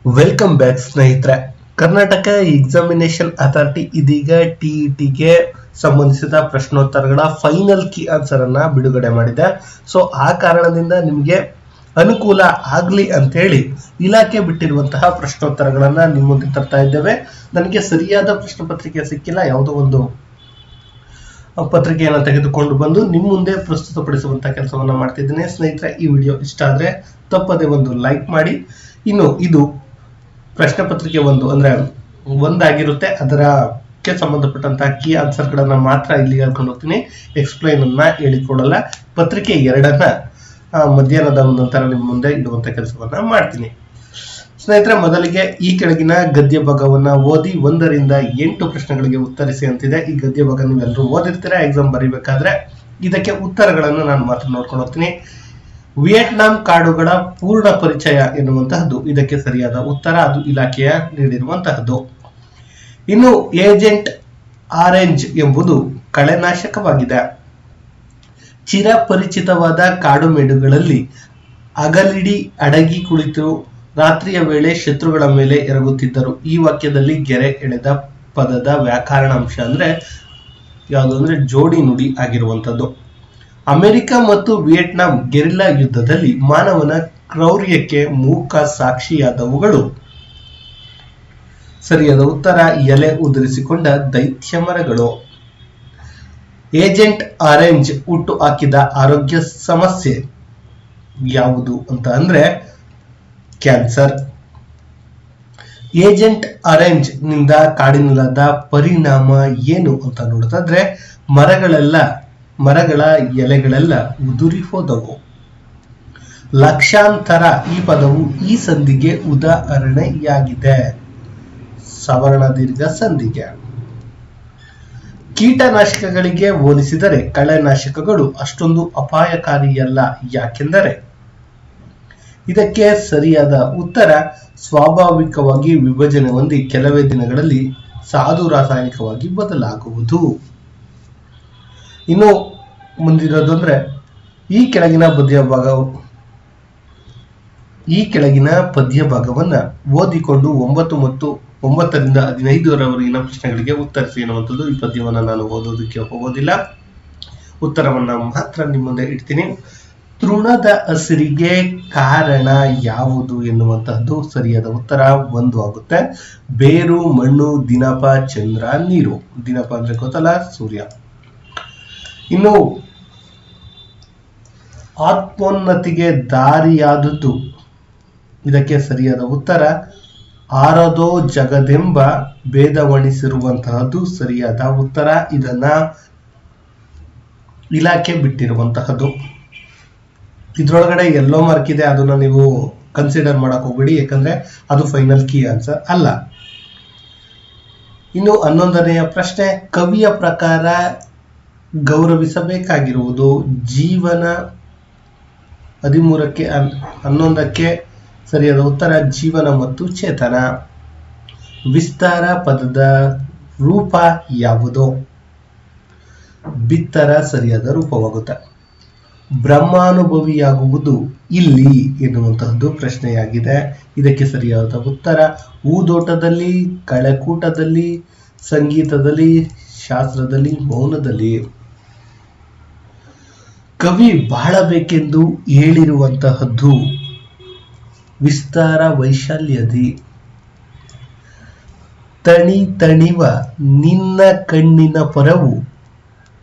Welcome back ಸ್ನೇಹಿತರೆ. Karnataka examination authority ಇದೀಗ ಟಿಇಟಿಗೆ ಸಂಬಂಧಿಸಿದ ಪ್ರಶ್ನೋತ್ತರಗಳ ಫೈನಲ್ ಕೀ ಆನ್ಸರ್ ಅನ್ನ ಬಿಡುಗಡೆ ಮಾಡಿದೆ. ಸೊ ಆ ಕಾರಣದಿಂದ ನಿಮಗೆ ಅನುಕೂಲ ಆಗ್ಲಿ ಅಂತ ಹೇಳಿ ಇಲಾಖೆ ಬಿಟ್ಟಿರುವಂತಹ ಪ್ರಶ್ನೋತ್ತರಗಳನ್ನ ನಿಮ್ಮ ಮುಂದೆ ತರ್ತಾ ಇದ್ದೇವೆ. ನನಗೆ ಸರಿಯಾದ ಪ್ರಶ್ನೆ ಪತ್ರಿಕೆ ಸಿಕ್ಕಿಲ್ಲ, ಯಾವುದೋ ಒಂದು ಪತ್ರಿಕೆಯನ್ನು ತೆಗೆದುಕೊಂಡು ಬಂದು ನಿಮ್ಮ ಮುಂದೆ ಪ್ರಸ್ತುತಪಡಿಸುವಂತಹ ಕೆಲಸವನ್ನ ಮಾಡ್ತಿದ್ದೇನೆ. ಸ್ನೇಹಿತರೆ, ಈ ವಿಡಿಯೋ ಇಷ್ಟ ಆದ್ರೆ ತಪ್ಪದೆ ಒಂದು ಲೈಕ್ ಮಾಡಿ. ಇನ್ನು ಇದು ಪ್ರಶ್ನೆ ಪತ್ರಿಕೆ ಅಂದ್ರೆ ಒಂದಾಗಿರುತ್ತೆ, ಅದರಕ್ಕೆ ಸಂಬಂಧಪಟ್ಟಂತಹ ಕೀ ಆನ್ಸರ್ ಗಳನ್ನ ಮಾತ್ರ ಇಲ್ಲಿ ಹೇಳ್ಕೊಂಡು ಹೋಗ್ತೀನಿ, ಎಕ್ಸ್ಪ್ಲೈನ್ ಅನ್ನ ಹೇಳಿಕೊಡಲ್ಲ. ಪತ್ರಿಕೆ 2 ಮಧ್ಯಾಹ್ನದ ನಂತರ ನಿಮ್ಮ ಮುಂದೆ ಇಡುವಂತ ಕೆಲಸವನ್ನ ಮಾಡ್ತೀನಿ. ಸ್ನೇಹಿತರೆ, ಮೊದಲಿಗೆ ಈ ಕೆಳಗಿನ ಗದ್ಯ ಭಾಗವನ್ನ ಓದಿ 1 ರಿಂದ 8 ಪ್ರಶ್ನೆಗಳಿಗೆ ಉತ್ತರಿಸಿ ಅಂತಿದೆ. ಈ ಗದ್ಯ ಭಾಗ ನೀವೆಲ್ಲರೂ ಓದಿರ್ತೀರಾ ಎಕ್ಸಾಮ್ ಬರೀಬೇಕಾದ್ರೆ. ಇದಕ್ಕೆ ಉತ್ತರಗಳನ್ನು ನಾನು ಮಾತ್ರ ನೋಡ್ಕೊಂಡು ಹೋಗ್ತೀನಿ. ವಿಯೆಟ್ನಾಂ ಕಾಡುಗಳ ಪೂರ್ಣ ಪರಿಚಯ ಎನ್ನುವಂತಹದ್ದು ಇದಕ್ಕೆ ಸರಿಯಾದ ಉತ್ತರ, ಅದು ಇಲಾಖೆಯ ನೀಡಿರುವಂತಹದ್ದು. ಇನ್ನು ಏಜೆಂಟ್ ಆರೆಂಜ್ ಎಂಬುದು ಕಳೆನಾಶಕವಾಗಿದೆ. ಚಿರಪರಿಚಿತವಾದ ಕಾಡುಮೇಡುಗಳಲ್ಲಿ ಅಗಲಿಡಿ ಅಡಗಿ ಕುಳಿತು ರಾತ್ರಿಯ ವೇಳೆ ಶತ್ರುಗಳ ಮೇಲೆ ಎರಗುತ್ತಿದ್ದರು. ಈ ವಾಕ್ಯದಲ್ಲಿ ಗೆರೆ ಎಳೆದ ಪದದ ವ್ಯಾಕರಣಾಂಶ ಯಾವುದು ಅಂದ್ರೆ ಜೋಡಿ ನುಡಿ ಆಗಿರುವಂತದ್ದು. ಅಮೆರಿಕ ಮತ್ತು ವಿಯೆಟ್ನಾಂ ಗೆರಿಲ್ಲಾ ಯುದ್ಧದಲ್ಲಿ ಮಾನವನ ಕ್ರೌರ್ಯಕ್ಕೆ ಮೂಕ ಸಾಕ್ಷಿಯಾದವುಗಳು. ಸರಿಯಾದ ಉತ್ತರ ಎಲೆ ಉದುರಿಸಿಕೊಂಡ ದೈತ್ಯ ಮರಗಳು. ಏಜೆಂಟ್ ಆರೆಂಜ್ ಹುಟ್ಟು ಹಾಕಿದ ಆರೋಗ್ಯ ಸಮಸ್ಯೆ ಯಾವುದು ಅಂತ ಕ್ಯಾನ್ಸರ್. ಏಜೆಂಟ್ ಆರೆಂಜ್ ನಿಂದ ಕಾಡಿನಲ್ಲಾದ ಪರಿಣಾಮ ಏನು ಅಂತ ನೋಡೋದಾದ್ರೆ ಮರಗಳ ಎಲೆಗಳೆಲ್ಲ ಉದುರಿ ಹೋದವು. ಲಕ್ಷಾಂತರ ಈ ಪದವು ಈ ಸಂಧಿಗೆ ಉದಾಹರಣೆಯಾಗಿದೆ, ಸವರ್ಣ ದೀರ್ಘ ಸಂಧಿಗೆ. ಕೀಟನಾಶಕಗಳಿಗೆ ಹೋಲಿಸಿದರೆ ಕಳೆನಾಶಕಗಳು ಅಷ್ಟೊಂದು ಅಪಾಯಕಾರಿಯಲ್ಲ, ಯಾಕೆಂದರೆ. ಇದಕ್ಕೆ ಸರಿಯಾದ ಉತ್ತರ ಸ್ವಾಭಾವಿಕವಾಗಿ ವಿಭಜನೆ ಹೊಂದಿ ಕೆಲವೇ ದಿನಗಳಲ್ಲಿ ಸಾಧು ರಾಸಾಯನಿಕವಾಗಿ ಬದಲಾಗುವುದು. ಇನ್ನು ಮುಂದಿರೋದು ಈ ಕೆಳಗಿನ ಪದ್ಯ ಭಾಗವನ್ನ ಓದಿಕೊಂಡು 9 ಮತ್ತು 9 ರಿಂದ 15ರವರೆಗಿನ ಪ್ರಶ್ನೆಗಳಿಗೆ ಉತ್ತರಿಸಿ ಎನ್ನುವಂಥದ್ದು. ಈ ಪದ್ಯವನ್ನ ನಾನು ಓದೋದಕ್ಕೆ ಹೋಗೋದಿಲ್ಲ, ಉತ್ತರವನ್ನ ಮಾತ್ರ ನಿಮ್ಮ ಮುಂದೆ ಇಡ್ತೀನಿ. ತೃಣದ ಹಸಿರಿಗೆ ಕಾರಣ ಯಾವುದು ಎನ್ನುವಂತಹದ್ದು ಸರಿಯಾದ ಉತ್ತರ 1 ಆಗುತ್ತೆ. ಬೇರು, ಮಣ್ಣು, ದಿನಪ, ಚಂದ್ರ, ನೀರು. ದಿನಪ ಅಂದ್ರೆ ಗೊತ್ತಲ್ಲ, ಸೂರ್ಯ. ಇನ್ನು ಆತ್ಮೋನ್ನತಿಗೆ ದಾರಿಯಾದದ್ದು, ಇದಕ್ಕೆ ಸರಿಯಾದ ಉತ್ತರ ಆರದೋ ಜಗದೆಂಬ ಭೇದವಣಿಸಿರುವಂತಹದ್ದು ಸರಿಯಾದ ಉತ್ತರ. ಇದನ್ನ ಇಲಾಖೆ ಬಿಟ್ಟಿರುವಂತಹದ್ದು. ಇದ್ರೊಳಗಡೆ ಎಲ್ಲೋ ಮಾರ್ಕ್ ಇದೆ, ಅದನ್ನ ನೀವು ಕನ್ಸಿಡರ್ ಮಾಡಕ್ ಹೋಗ್ಬೇಡಿ, ಯಾಕಂದ್ರೆ ಅದು ಫೈನಲ್ ಕೀ ಆನ್ಸರ್ ಅಲ್ಲ. ಇನ್ನು 11ನೆಯ ಪ್ರಶ್ನೆ, ಕವಿಯ ಪ್ರಕಾರ ಗೌರವಿಸಬೇಕಾಗಿರುವುದು. ಜೀವನ 13ಕ್ಕೆ 11ಕ್ಕೆ ಸರಿಯಾದ ಉತ್ತರ ಜೀವನ ಮತ್ತು ಚೇತನ. ವಿಸ್ತಾರ ಪದದ ರೂಪ ಯಾವುದು? ಬಿತ್ತರ ಸರಿಯಾದ ರೂಪವಾಗುತ್ತೆ. ಬ್ರಹ್ಮಾನುಭವಿಯಾಗುವುದು ಇಲ್ಲಿ ಎನ್ನುವಂತಹದ್ದು ಪ್ರಶ್ನೆಯಾಗಿದೆ. ಇದಕ್ಕೆ ಸರಿಯಾದ ಉತ್ತರ ಹೂದೋಟದಲ್ಲಿ, ಕಳೆಕೂಟದಲ್ಲಿ, ಸಂಗೀತದಲ್ಲಿ, ಶಾಸ್ತ್ರದಲ್ಲಿ, ಮೌನದಲ್ಲಿ. ಕವಿ ಬಾಳಬೇಕೆಂದು ಹೇಳಿರುವಂತಹದ್ದು ವಿಸ್ತಾರ ವೈಶಾಲ್ಯದಿ. ತಣಿವ ನಿನ್ನ ಕಣ್ಣಿನ ಪರವು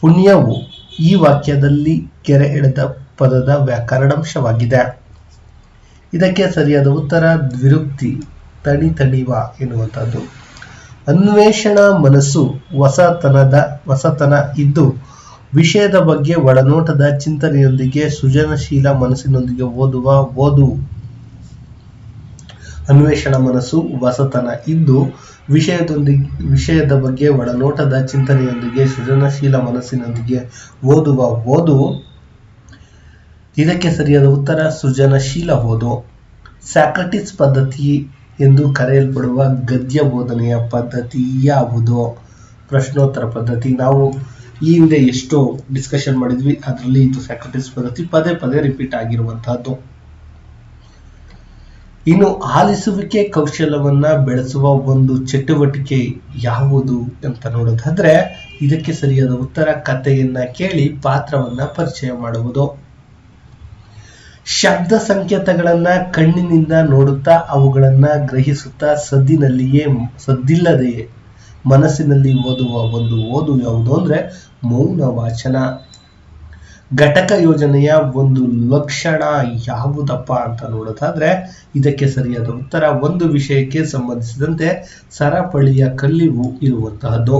ಪುಣ್ಯವು ಈ ವಾಕ್ಯದಲ್ಲಿ ಗೆರೆ ಎಳೆದ ಪದದ ವ್ಯಾಕರಣಾಂಶವಾಗಿದೆ. ಇದಕ್ಕೆ ಸರಿಯಾದ ಉತ್ತರ ದ್ವಿರುಕ್ತಿ, ತಣಿವ ಎನ್ನುವಂತಹದ್ದು. ಅನ್ವೇಷಣಾ ಮನಸ್ಸು ಹೊಸತನ ಇದ್ದು ವಿಷಯದ ಬಗ್ಗೆ ಒಳನೋಟದ ಚಿಂತನೆಯೊಂದಿಗೆ ಸೃಜನಶೀಲ ಮನಸ್ಸಿನೊಂದಿಗೆ ಓದು. ಅನ್ವೇಷಣಾ ಮನಸ್ಸು ಹೊಸತನ ಇದ್ದು ವಿಷಯದ ಬಗ್ಗೆ ಒಳನೋಟದ ಚಿಂತನೆಯೊಂದಿಗೆ ಸೃಜನಶೀಲ ಮನಸ್ಸಿನೊಂದಿಗೆ ಓದು. ಇದಕ್ಕೆ ಸರಿಯಾದ ಉತ್ತರ ಸೃಜನಶೀಲ ಓದು. ಸಾಕ್ರಟಿಸ್ ಪದ್ಧತಿ ಎಂದು ಕರೆಯಲ್ಪಡುವ ಗದ್ಯ ಬೋಧನೆಯ ಪದ್ಧತಿ ಯಾವುದು? ಪ್ರಶ್ನೋತ್ತರ ಪದ್ಧತಿ. ನಾವು ಈ ಹಿಂದೆ ಎಷ್ಟು ಡಿಸ್ಕಷನ್ ಮಾಡಿದ್ವಿ, ಅದರಲ್ಲಿ ಇದು ಸಾಕ್ರಟಿಸ್ ಪದ್ಧತಿ ಪದೇ ರಿಪೀಟ್ ಆಗಿರುವಂತಹದ್ದು. ಇನ್ನು ಆಲಿಸುವಿಕೆ ಕೌಶಲ್ಯವನ್ನ ಬೆಳೆಸುವ ಒಂದು ಚಟುವಟಿಕೆ ಯಾವುದು ಅಂತ ನೋಡೋದಾದ್ರೆ ಇದಕ್ಕೆ ಸರಿಯಾದ ಉತ್ತರ ಕಥೆಯನ್ನ ಕೇಳಿ ಪಾತ್ರವನ್ನ ಪರಿಚಯ ಮಾಡುವುದು. ಶಬ್ದ ಸಂಕೇತಗಳನ್ನ ಕಣ್ಣಿನಿಂದ ನೋಡುತ್ತಾ ಅವುಗಳನ್ನ ಗ್ರಹಿಸುತ್ತಾ ಸದ್ದಿಲ್ಲದೆಯೇ ಮನಸ್ಸಿನಲ್ಲಿ ಓದುವ ಒಂದು ಓದು ಯಾವುದು ಅಂದ್ರೆ ಮೌನ ವಾಚನ. ಘಟಕ ಯೋಜನೆಯ ಒಂದು ಲಕ್ಷಣ ಯಾವುದಪ್ಪ ಅಂತ ನೋಡೋದಾದ್ರೆ ಇದಕ್ಕೆ ಸರಿಯಾದ ಉತ್ತರ ಒಂದು ವಿಷಯಕ್ಕೆ ಸಂಬಂಧಿಸಿದಂತೆ ಸರಪಳಿಯ ಕಲಿವು ಇರುವಂತಹದ್ದು.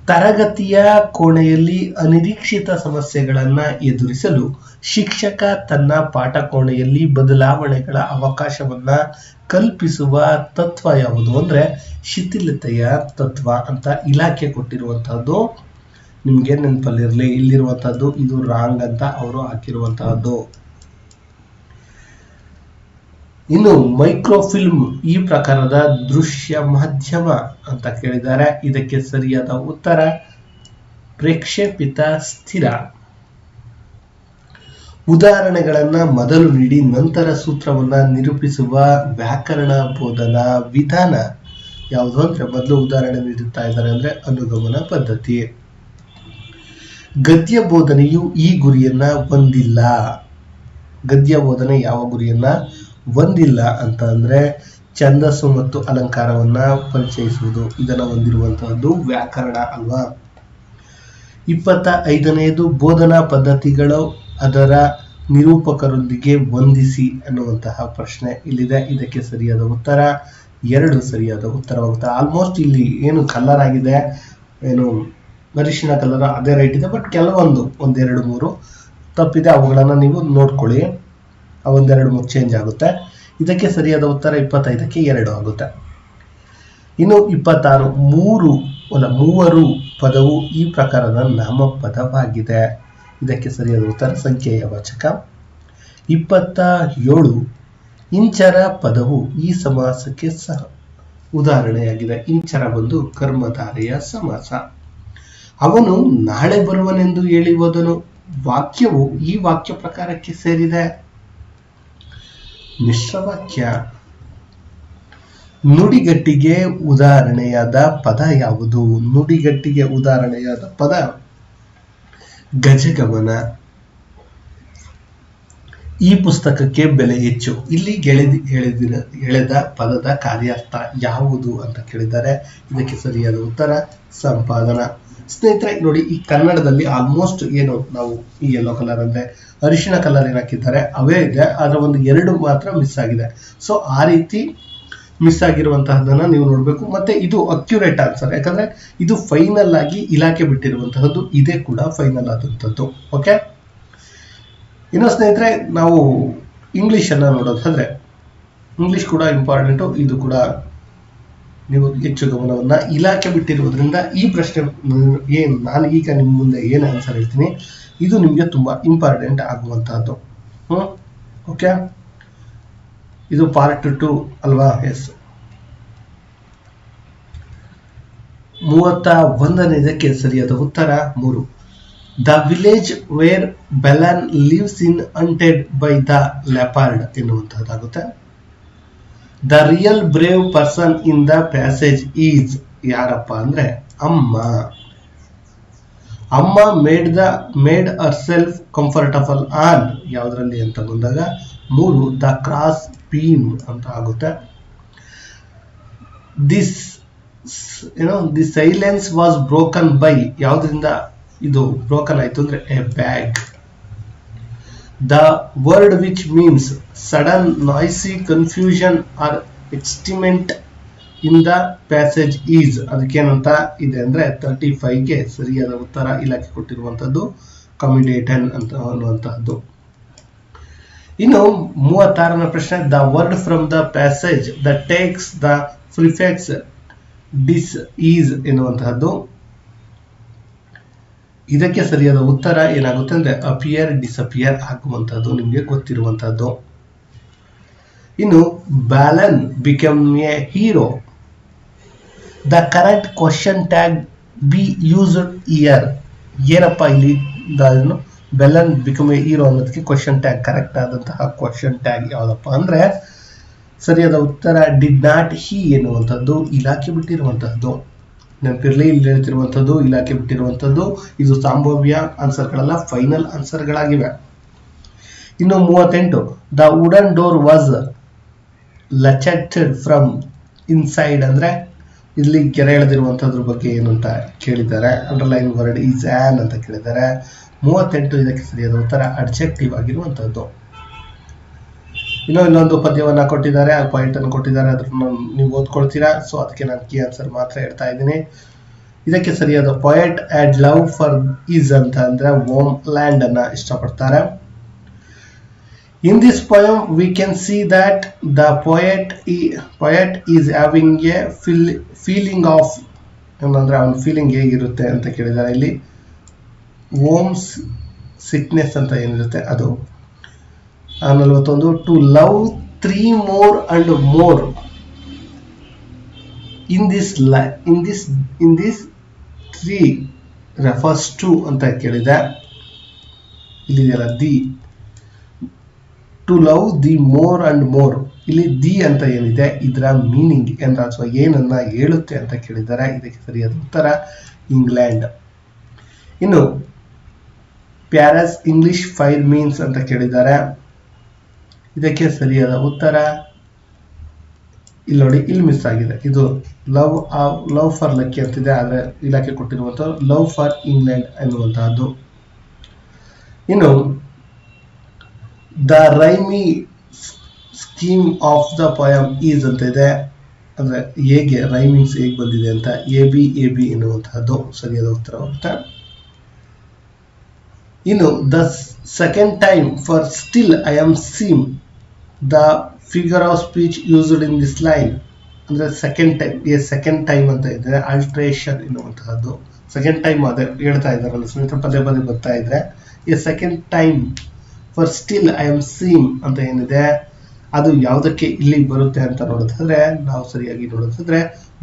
ತರಗತಿಯ ಕೋಣೆಯಲ್ಲಿ ಅನಿರೀಕ್ಷಿತ ಸಮಸ್ಯೆಗಳನ್ನ ಎದುರಿಸಲು ಶಿಕ್ಷಕ ತನ್ನ ಪಾಠ ಕೋಣೆಯಲ್ಲಿ ಬದಲಾವಣೆಗಳ ಅವಕಾಶವನ್ನ ಕಲ್ಪಿಸುವ ತತ್ವ ಯಾವುದು ಅಂದ್ರೆ ಶಿಥಿಲತೆಯ ತತ್ವ ಅಂತ ಇಲಾಖೆ ಕೊಟ್ಟಿರುವಂತಹದ್ದು. ನಿಮ್ಗೆ ನೆನಪಲ್ಲಿರಲಿ, ಇಲ್ಲಿರುವಂತಹದ್ದು ಇದು ರಾಂಗ್ ಅಂತ ಅವರು ಹಾಕಿರುವಂತಹದ್ದು. ಇನ್ನು ಮೈಕ್ರೋಫಿಲ್ಮ್ ಈ ಪ್ರಕಾರದ ದೃಶ್ಯ ಮಾಧ್ಯಮ ಅಂತ ಕೇಳಿದ್ದಾರೆ. ಇದಕ್ಕೆ ಸರಿಯಾದ ಉತ್ತರ ಪ್ರೇಕ್ಷೇಪಿತ ಸ್ಥಿರ. ಉದಾಹರಣೆಗಳನ್ನ ಮೊದಲು ನೀಡಿ ನಂತರ ಸೂತ್ರವನ್ನ ನಿರೂಪಿಸುವ ವ್ಯಾಕರಣ ಬೋಧನಾ ವಿಧಾನ ಯಾವುದು ಅಂದ್ರೆ ಮೊದಲು ಉದಾಹರಣೆ ನೀಡುತ್ತಾ ಇದ್ದಾರೆ ಅಂದ್ರೆ ಅನುಗಮನ ಪದ್ಧತಿ. ಗದ್ಯ ಬೋಧನೆಯು ಈ ಗುರಿಯನ್ನ ಹೊಂದಿಲ್ಲ. ಗದ್ಯ ಬೋಧನೆ ಯಾವ ಗುರಿಯನ್ನ ಹೊಂದಿಲ್ಲ ಅಂತ ಅಂದ್ರೆ ಛಂದಸ್ಸು ಮತ್ತು ಅಲಂಕಾರವನ್ನ ಪರಿಚಯಿಸುವುದು, ಇದನ್ನ ಹೊಂದಿರುವಂತಹದ್ದು ವ್ಯಾಕರಣ ಅಲ್ವಾ. 25ನೇದು ಬೋಧನಾ ಪದ್ಧತಿಗಳು ಅದರ ನಿರೂಪಕರೊಂದಿಗೆ ಹೊಂದಿಸಿ ಅನ್ನುವಂತಹ ಪ್ರಶ್ನೆ ಇಲ್ಲಿದೆ. ಇದಕ್ಕೆ ಸರಿಯಾದ ಉತ್ತರ 2 ಸರಿಯಾದ ಉತ್ತರವಾಗುತ್ತೆ. ಆಲ್ಮೋಸ್ಟ್ ಇಲ್ಲಿ ಏನು ಕಲರ್ ಆಗಿದೆ, ಏನು ಅರಿಶಿನ ಕಲರ್ ಅದೇ ರೈಟ್ ಇದೆ, ಬಟ್ ಕೆಲವೊಂದು 1, 2, 3 ತಪ್ಪಿದೆ, ಅವುಗಳನ್ನ ನೀವು ನೋಡ್ಕೊಳ್ಳಿ. 1, 2, 3 ಚೇಂಜ್ ಆಗುತ್ತೆ. ಇದಕ್ಕೆ ಸರಿಯಾದ ಉತ್ತರ 25ಕ್ಕೆ 2 ಆಗುತ್ತೆ. ಇನ್ನು 26 ಮೂವರು ಪದವು ಈ ಪ್ರಕಾರದ ನಾಮಪದವಾಗಿದೆ. ಇದಕ್ಕೆ ಸರಿಯಾದ ಉತ್ತರ ಸಂಖ್ಯೆಯ ವಾಚಕ. 27 ಇಂಚರ ಪದವು ಈ ಸಮಾಸಕ್ಕೆ ಸಹ ಉದಾಹರಣೆಯಾಗಿದೆ. ಇಂಚರ ಒಂದು ಕರ್ಮಧಾರೆಯ ಸಮಾಸ. ಅವನು ನಾಳೆ ಬರುವನೆಂದು ಹೇಳಿ ಹೋದನು. ವಾಕ್ಯವು ಈ ವಾಕ್ಯ ಪ್ರಕಾರಕ್ಕೆ ಸೇರಿದೆ. ಮಿಶ್ರ ವಾಕ್ಯ. ನುಡಿಗಟ್ಟಿಗೆ ಉದಾಹರಣೆಯಾದ ಪದ ಯಾವುದು? ನುಡಿಗಟ್ಟಿಗೆ ಉದಾಹರಣೆಯಾದ ಪದ ಗಜಗಮನ. ಈ ಪುಸ್ತಕಕ್ಕೆ ಬೆಲೆ ಹೆಚ್ಚು. ಇಲ್ಲಿ ಎಳೆದ ಪದದ ಕಾರ್ಯಾರ್ಥ ಯಾವುದು ಅಂತ ಕೇಳಿದ್ದಾರೆ. ಇದಕ್ಕೆ ಸರಿಯಾದ ಉತ್ತರ ಸಂಪಾದನಾ. ಸ್ನೇಹಿತರೆ ನೋಡಿ, ಈ ಕನ್ನಡದಲ್ಲಿ ಆಲ್ಮೋಸ್ಟ್ ಏನು ನಾವು ಈ ಯೆಲ್ಲೋ ಕಲರ್ ಅಂದ್ರೆ ಅರಿಶಿಣ ಕಲರ್ ಏನ್ ಹಾಕಿದ್ದಾರೆ ಅವೇ ಇದೆ, ಆದ್ರೆ ಒಂದು 2 ಮಾತ್ರ ಮಿಸ್ ಆಗಿದೆ. ಸೊ ಆ ರೀತಿ ಮಿಸ್ ಆಗಿರುವಂತಹದನ್ನ ನೀವು ನೋಡ್ಬೇಕು. ಮತ್ತೆ ಇದು ಅಕ್ಯುರೇಟ್ ಆನ್ಸರ್, ಯಾಕಂದ್ರೆ ಇದು ಫೈನಲ್ ಆಗಿ ಇಲಾಖೆ ಬಿಟ್ಟಿರುವಂತಹದ್ದು, ಇದೇ ಕೂಡ ಫೈನಲ್ ಆದಂಥದ್ದು. ಓಕೆ, ಇನ್ನು ಸ್ನೇಹಿತರೆ ನಾವು ಇಂಗ್ಲಿಷ್ ಅನ್ನ ನೋಡೋದಾದ್ರೆ ಇಂಗ್ಲಿಷ್ ಕೂಡ ಇಂಪಾರ್ಟೆಂಟು. ಇದು ಕೂಡ ನೀವು ಹೆಚ್ಚು ಗಮನವನ್ನ ಇಲಾಖೆ ಬಿಟ್ಟಿರುವುದರಿಂದ ಈ ಪ್ರಶ್ನೆ ಏನು ನಾನು ಈಗ ನಿಮ್ಮ ಮುಂದೆ ಏನು ಆನ್ಸರ್ ಹೇಳ್ತೀನಿ ಇದು ನಿಮಗೆ ತುಂಬಾ ಇಂಪಾರ್ಟೆಂಟ್ ಆಗುವಂತಹದ್ದು. ಓಕೆ, ಇದು ಪಾರ್ಟ್ 2 ಅಲ್ವಾ? ಎಸ್. 31ನೇದಕ್ಕೆ ಸರಿಯಾದ ಉತ್ತರ 3. The village where Balan lives in hunted by the leopard ಎನ್ನುವಂತಹದ್ದಾಗುತ್ತೆ. The real brave person in the passage is ಯಾರಪ್ಪ ಅಂದ್ರೆ ಅಮ್ಮ. ಅಮ್ಮ made herself comfortable on ಯಾವ್ದ್ರಲ್ಲಿ ಅಂತ ಬಂದಾಗ 3 ದ ಕ್ರಾಸ್ ಬೀಮ್ ಅಂತ ಆಗುತ್ತೆ. The silence was broken by ಯಾವ್ದ್ರಿಂದ ಇದು ಬ್ರೋಕನ್ ಆಯ್ತು ಅಂದ್ರೆ a bag. The word which means sudden ನಾಯ್ಸಿ confusion or excitement in the passage is ಅದಕ್ಕೇನಂತ ಇದೆ ಅಂದ್ರೆ 35ಗೆ ಸರಿಯಾದ ಉತ್ತರ ಇಲಾಖೆ ಕೊಟ್ಟಿರುವಂತದ್ದು ಕಮಿಡೇಟನ್ ಅಂತ ಅನ್ನುವಂತಹದ್ದು. ಇನ್ನು 36ನೇ ಪ್ರಶ್ನೆ, the word from the passage the takes the prefix dis is ಎನ್ನುವಂತಹದ್ದು. ಇದಕ್ಕೆ ಸರಿಯಾದ ಉತ್ತರ ಏನಾಗುತ್ತೆ ಅಂದ್ರೆ ಅಪಿಯರ್ ಡಿಸಪಿಯರ್ ಆಗುವಂತಹದ್ದು, ನಿಮಗೆ ಗೊತ್ತಿರುವಂತಹದ್ದು. ಇನ್ನು Balan become a hero. The correct question tag be used here ಏನಪ್ಪ ಇಲ್ಲಿ ಬೆಲನ್ ಬಿಕಮ್ ಎ ಹೀರೋ ಅನ್ನೋದಕ್ಕೆ ಕ್ವಶನ್ ಟ್ಯಾಗ್. ಕರೆಕ್ಟ್ ಆದಂತಹ ಕ್ವಶನ್ ಟ್ಯಾಗ್ ಯಾವ್ದಪ್ಪ ಅಂದ್ರೆ ಸರಿಯಾದ ಉತ್ತರ ಡಿಡ್ ನಾಟ್ ಹಿ ಎನ್ನುವಂಥದ್ದು ಇಲಾಖೆ ಬಿಟ್ಟಿರುವಂತಹದ್ದು. ನೆನಪಿರ್ಲಿ, ಇಲ್ಲಿ ಹೇಳ್ತಿರುವಂತದ್ದು ಇಲಾಖೆ ಬಿಟ್ಟಿರುವಂತದ್ದು. ಇದು ಸಂಭಾವ್ಯ ಆನ್ಸರ್ಗಳಲ್ಲ, ಫೈನಲ್ ಆನ್ಸರ್ಗಳಾಗಿವೆ. ಇನ್ನು 38, the wooden door was latched from inside ಅಂದ್ರೆ ಇಲ್ಲಿ ಗೆರೆ ಎಳೆದಿರುವಂತದ್ರ ಬಗ್ಗೆ ಏನು ಅಂತ ಕೇಳಿದ್ದಾರೆ. ಅಂಡರ್ಲೈನ್ ವರ್ಡ್ ಈಸ್ ಆನ್ ಅಂತ ಕೇಳಿದ್ದಾರೆ. 38 ಇದಕ್ಕೆ ಸರಿಯಾದ ಉತ್ತರ ಅಡ್ಜೆಕ್ಟಿವ್ ಆಗಿರುವಂತದ್ದು. ಇನ್ನೊಂದು ಪದ್ಯವನ್ನ ಕೊಟ್ಟಿದ್ದಾರೆ, ಆ ಪಾಯಿಂಟ್ ಅನ್ನು ಕೊಟ್ಟಿದ್ದಾರೆ, ಅದನ್ನ ನೀವು ಓದ್ಕೊಳ್ತೀರಾ. ಸೊ ಅದಕ್ಕೆ ನಾನು ಕೀ ಆನ್ಸರ್ ಮಾತ್ರ ಹೇಳ್ತಾ ಇದ್ದೀನಿ. ಇದಕ್ಕೆ ಸರಿಯಾದ poet add love for is ಅಂತ ಅಂದ್ರೆ ಹೋಮ್ ಲ್ಯಾಂಡ್ ಅನ್ನ ಇಷ್ಟಪಡ್ತಾರೆ. In this poem, we can see that the poet is having a feeling of ಅಂದ್ರೆ ಅವನ ಫೀಲಿಂಗ್ ಹೇಗಿರುತ್ತೆ ಅಂತ ಕೇಳಿದ್ದಾರೆ. ಇಲ್ಲಿ ಹೋಮ್ಸ್ ಸಿಕ್ನೆಸ್ ಅಂತ ಏನಿರುತ್ತೆ ಅದು. 41, to love 3 more and more in this 3 refers to ಅಂತ ಕೇಳಿದೆ. ಇಲ್ಲಿದೆಯಲ್ಲ the, to love the more and more, ಇಲ್ಲಿ ದಿ ಅಂತ ಏನಿದೆ ಇದರ ಮೀನಿಂಗ್ ಏನ ಅಥವಾ ಏನನ್ನ ಹೇಳುತ್ತೆ ಅಂತ ಕೇಳಿದ್ದಾರೆ. ಇದಕ್ಕೆ ಸರಿಯಾದ ಉತ್ತರ ಇಂಗ್ಲೆಂಡ್. ಇನ್ನು ಪ್ಯಾರಿಸ್ ಇಂಗ್ಲಿಷ್ ಫೈರ್ ಮೀನ್ಸ್ ಅಂತ ಕೇಳಿದ್ದಾರೆ. ಇದಕ್ಕೆ ಸರಿಯಾದ ಉತ್ತರ ಇಲ್ಲಿ ನೋಡಿ, ಇಲ್ಲಿ ಮಿಸ್ ಆಗಿದೆ. ಇದು ಲವ್ ಫಾರ್ ಲಕ್ಕಿ ಅಂತಿದೆ, ಆದ್ರೆ ಇಲಾಖೆ ಕೊಟ್ಟಿರುವಂತಹ ಲವ್ ಫಾರ್ ಇಂಗ್ಲೆಂಡ್ ಎನ್ನುವಂತಹದ್ದು. ಇನ್ನು the rhyme scheme of the poem is ಅಂತ ಇದೆ, ಅಂದ್ರೆ ಹೇಗೆ ರೈಮಿಂಗ್ಸ್ ಹೇಗೆ ಬಂದಿದೆ ಅಂತ. ಎ ಬಿ ಎನ್ನುವಂತಹದ್ದು ಸರಿಯಾದ ಉತ್ತರವಾಗುತ್ತೆ. ಇನ್ನು the second time for still I am seem the figure of speech used in this line ಅಂದ್ರೆ ಸೆಕೆಂಡ್ ಟೈಮ್ ಅಂತ ಇದೆ ಆಲ್ಟ್ರೇಷನ್ ಎನ್ನುವಂತಹದ್ದು. ಸೆಕೆಂಡ್ ಟೈಮ್ ಅದೇ ಹೇಳ್ತಾ ಇದ್ದಾರಲ್ಲ ಸ್ನೇಹಿತರೆ, ಪದೇ ಬರ್ತಾ ಇದ್ರೆ a second time for still I am seem ಅಂತ ಏನಿದೆ ಅದು ಯಾವುದಕ್ಕೆ ಇಲ್ಲಿ ಬರುತ್ತೆ ಅಂತ ನೋಡೋದಾದ್ರೆ, ನಾವು ಸರಿಯಾಗಿ ನೋಡೋದಾದ್ರೆ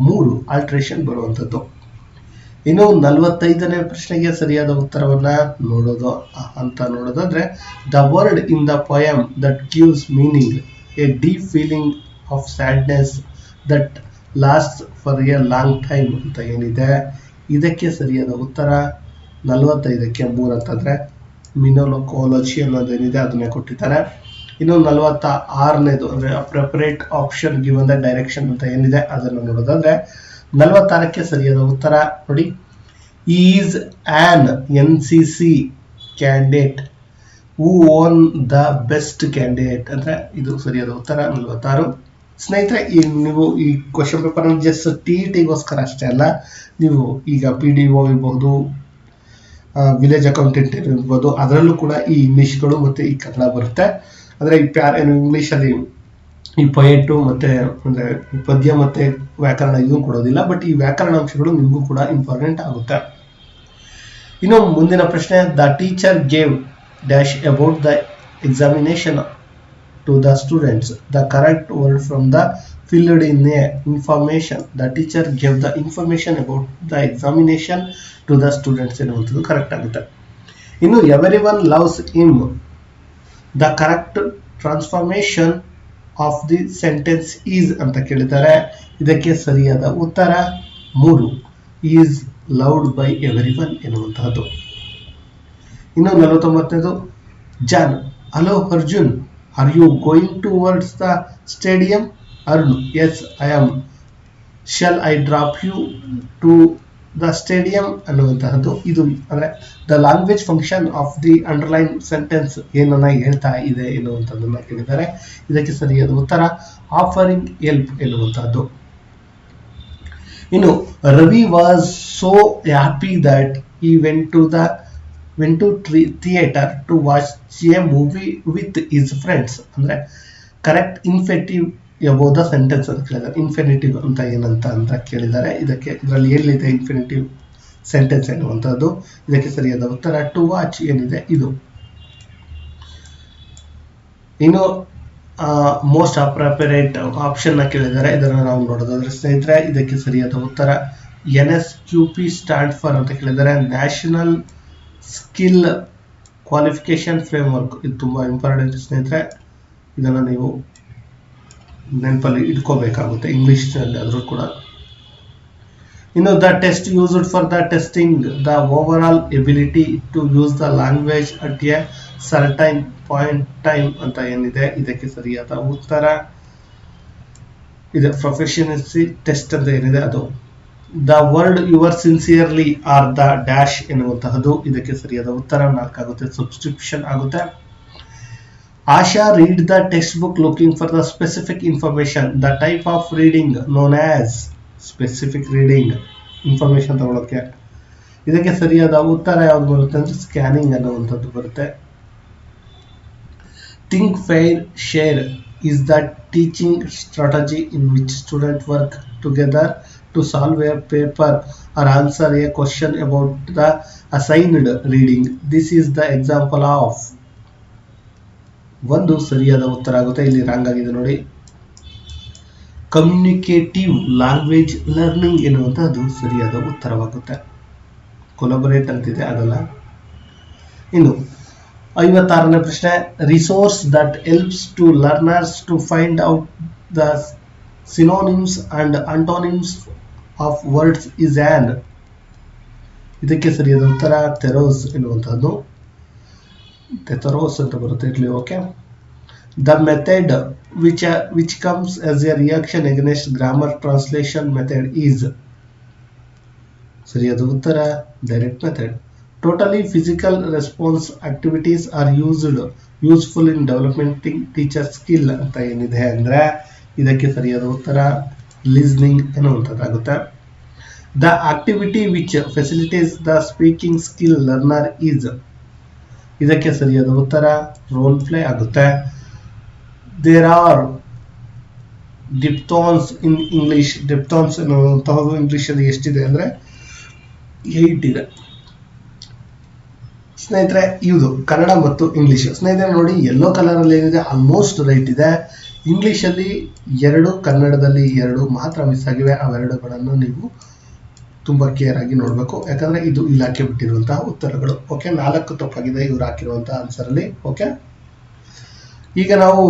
3 ಆಲ್ಟ್ರೇಷನ್ ಬರುವಂತದ್ದು. ಇನ್ನು 45ನೇ ಪ್ರಶ್ನೆಗೆ ಸರಿಯಾದ ಉತ್ತರವನ್ನ ನೋಡೋದಾದ್ರೆ the word in the poem that gives meaning A deep feeling of sadness that last for A long time ಅಂತ ಏನಿದೆ. ಇದಕ್ಕೆ ಸರಿಯಾದ ಉತ್ತರ 45ಕ್ಕೆ 3 ಅಂತಂದ್ರೆ ಮಿನೋಲೋಕಾಲಜಿ ಅನ್ನೋದೇನಿದೆ ಅದನ್ನೇ ಕೊಟ್ಟಿದ್ದಾರೆ. ಇನ್ನು 46ನೇದು ಅಂದ್ರೆ appropriate option given the direction ಅಂತ ಏನಿದೆ ಅದನ್ನು ನೋಡೋದಾದ್ರೆ 46ಕ್ಕೆ ಸರಿಯಾದ ಉತ್ತರ ನೋಡಿ, is on NCC candidate who won the best candidate ಅಂದ್ರೆ ಇದು ಸರಿಯಾದ ಉತ್ತರ 46. ಸ್ನೇಹಿತರೆ, ನೀವು ಈ ಕ್ವಶನ್ ಪೇಪರ್ ಜಸ್ಟ್ TET-ಗೋಸ್ಕರ ಅಷ್ಟೇ ಅಲ್ಲ, ನೀವು ಈಗ PDO ಇರಬಹುದು, ವಿಲೇಜ್ ಅಕೌಂಟೆಂಟ್ ಇರ್ಬೋದು, ಅದರಲ್ಲೂ ಕೂಡ ಈ ಇಂಗ್ಲಿಷ್ಗಳು ಮತ್ತೆ ಈ ಕನ್ನಡ ಬರುತ್ತೆ. ಅಂದ್ರೆ ಈ ಇಂಗ್ಲಿಷ್ ಅಲ್ಲಿ ಈ ಪೊಯೆಟ್ ಮತ್ತೆ ಅಂದ್ರೆ ಪದ್ಯ ಮತ್ತೆ ವ್ಯಾಕರಣ ಇದನ್ನು ಕೊಡೋದಿಲ್ಲ, ಬಟ್ ಈ ವ್ಯಾಕರಣ ಅಂಶಗಳು ನಿಮಗೂ ಕೂಡ ಇಂಪಾರ್ಟೆಂಟ್ ಆಗುತ್ತೆ. ಇನ್ನು ಮುಂದಿನ ಪ್ರಶ್ನೆ, the teacher gave dash about the examination to the students the correct word from the filled in a information. The teacher gave the information about the examination to the students ಎನ್ನುವಂಥದ್ದು correct ಆಗುತ್ತೆ. ಇನ್ನು everyone loves him, the correct transformation of the sentence is ಅಂತ ಕೇಳಿದ್ದಾರೆ. ಇದಕ್ಕೆ ಸರಿಯಾದ ಉತ್ತರ 3 is loved by everyone ಎನ್ನುವಂತಹದ್ದು. ಇನ್ನು 49ನೇದು, John, hello Arjun, are you going towards the stadium? Arun, yes I am. Shall I drop you to the stadium ಅನ್ನುವಂತಹದ್ದು. ಇದು ಅಂದ್ರೆ the language function of the underline sentence ಏನನ್ನ ಹೇಳ್ತಾ ಇದೆ ಎನ್ನುವಂಥದ್ದನ್ನ ಕೇಳಿದ್ದಾರೆ. ಇದಕ್ಕೆ ಸರಿಯಾದ ಉತ್ತರ ಆಫರಿಂಗ್ ಹೆಲ್ಪ್ ಎನ್ನುವಂತಹದ್ದು. ಇನ್ನು Ravi was so happy that he went to theater to watch a movie with his friends. ಅಂದ್ರೆ correct infinitive about the sentence ಅಂತ ಕೇಳಿದ್ದಾರೆ. ಇನ್ಫಿನಿಟಿವ್ ಅಂತ ಏನಂತ ಅಂತ ಕೇಳಿದ್ದಾರೆ. ಇದರಲ್ಲಿ ಎಲ್ಲಿದೆ ಇನ್ಫಿನಿಟಿವ್ ಸೆಂಟೆನ್ಸ್ ಎನ್ನುವಂಥದ್ದು. ಇದಕ್ಕೆ ಸರಿಯಾದ ಉತ್ತರ ಟು ವಾಚ್ ಏನಿದೆ ಇದು. ಇನ್ನು ಮೋಸ್ಟ್ ಅಪ್ರೋಪ್ರಿಯೇಟ್ ಆಪ್ಷನ್ ನ ಕೇಳಿದ್ದಾರೆ. ಇದನ್ನು ನಾವು ನೋಡೋದಾದ್ರೆ ಸ್ನೇಹಿತರೆ, ಇದಕ್ಕೆ ಸರಿಯಾದ ಉತ್ತರ NSQP ಸ್ಟ್ಯಾಂಡ್ ಫಾರ್ ಅಂತ ಕೇಳಿದ್ದಾರೆ, ನ್ಯಾಷನಲ್ ಸ್ಕಿಲ್ ಕ್ವಾಲಿಫಿಕೇಶನ್ ಫ್ರೇಮ್ವರ್ಕ್ ಇದು ತುಂಬಾ ಇಂಪಾರ್ಟೆಂಟ್ ಸ್ನೇಹಿತರೆ, ಇದನ್ನ ನೀವು ನೆನಪಲ್ಲಿ ಇಟ್ಕೋಬೇಕಾಗುತ್ತೆ ಇಂಗ್ಲಿಷ್ನಲ್ಲಿ ಆದರೂ ಕೂಡ. ಇನ್ನು the test used for the testing the over all ability to use the language at a certain point time ಅಂತ ಏನಿದೆ ಇದಕ್ಕೆ ಸರಿಯಾದ ಉತ್ತರ ಇದೆ ಪ್ರೊಫೆಷನಸಿ ಟೆಸ್ಟ್ ಅಂತ ಏನಿದೆ ಅದು. The word your sincerely are the dash ಎನ್ನುವಂತಹದ್ದು ಇದಕ್ಕೆ ಸರಿಯಾದ ಉತ್ತರ 4 ಆಗುತ್ತೆ, ಸಬ್ಸ್ಕ್ರಿಪ್ಷನ್ ಆಗುತ್ತೆ. Asha read the textbook looking for the specific information, the type of reading known as specific reading, information ತಗೊಳ್ಳೋಕೆ. ಇದಕ್ಕೆ ಸರಿಯಾದ ಉತ್ತರ ಯಾವ್ದು ಬರುತ್ತೆ ಅಂದ್ರೆ ಸ್ಕ್ಯಾನಿಂಗ್ ಅನ್ನುವಂಥದ್ದು ಬರುತ್ತೆ. Think fair share is the teaching strategy in which students work together to solve a paper or answer a question about the assigned reading. This is the example of. ಒಂದು ಸರಿಯಾದ ಉತ್ತರ ಆಗುತ್ತೆ, ಇಲ್ಲಿ ರಾಂಗ್ ಆಗಿದೆ ನೋಡಿ. Communicative language learning ಎನ್ನುವಂತಹದ್ದು ಸರಿಯಾದ ಉತ್ತರವಾಗುತ್ತೆ. Collaborate ಅಂತಿದೆ ಅದಲ್ಲ. ಇನ್ನು 56ನೇ ಪ್ರಶ್ನೆ, resource that helps to learners to find out the synonyms and antonyms of words is on. ಇದಕ್ಕೆ ಸರಿಯಾದ ಉತ್ತರ ಥೆರೋಸ್ ಎನ್ನುವಂತಹದ್ದು, ಥೆಥರೋಸ್ ಅಂತ ಬರುತ್ತೆ ಇಲ್ಲಿ. Okay. The method which comes as a reaction against grammar translation method is. ಸರಿಯಾದ ಉತ್ತರ direct method. Totally physical response activities are useful in developing teacher skill ಅಂತ ಏನಿದೆ ಅಂದ್ರೆ ಇದಕ್ಕೆ ಸರಿಯಾದ ಉತ್ತರ listening ಎನ್ನುವಂಥದ್ದಾಗುತ್ತೆ. The activity which facilitates the speaking skill learner is. ಇದಕ್ಕೆ ಸರಿಯಾದ ಉತ್ತರ ರೋಲ್ ಪ್ಲೇ ಆಗುತ್ತೆ. There are diphthongs in English. diphthongs ಎನ್ನುವಂತಹದ್ದು ಇಂಗ್ಲಿಷ್ ಅಲ್ಲಿ ಎಷ್ಟಿದೆ ಅಂದ್ರೆ 8 ಇದೆ ಸ್ನೇಹಿತರೆ. ಇದು ಕನ್ನಡ ಮತ್ತು ಇಂಗ್ಲಿಷ್. ಸ್ನೇಹಿತರೆ ನೋಡಿ, ಯೆಲ್ಲೋ ಕಲರ್ ಅಲ್ಲಿ ಏನಿದೆ ಆಲ್ಮೋಸ್ಟ್ ರೈಟ್ ಇದೆ. ಇಂಗ್ಲಿಷ್ ಅಲ್ಲಿ 2, ಕನ್ನಡದಲ್ಲಿ 2 ಮಾತ್ರ ಮಿಸ್ ಆಗಿವೆ. ಅವೆರಡುಗಳನ್ನು ನೀವು ತುಂಬಾ ಕೇರ್ ಆಗಿ ನೋಡಬೇಕು, ಯಾಕಂದ್ರೆ ಇದು ಇಲಾಖೆ ಬಿಟ್ಟಿರುವಂತಹ ಉತ್ತರಗಳು. ಓಕೆ, 4 ತಪ್ಪಾಗಿದೆ ಇವ್ರು ಹಾಕಿರುವಂತಹ ಆನ್ಸರ್ ಅಲ್ಲಿ. ಓಕೆ, ಈಗ ನಾವು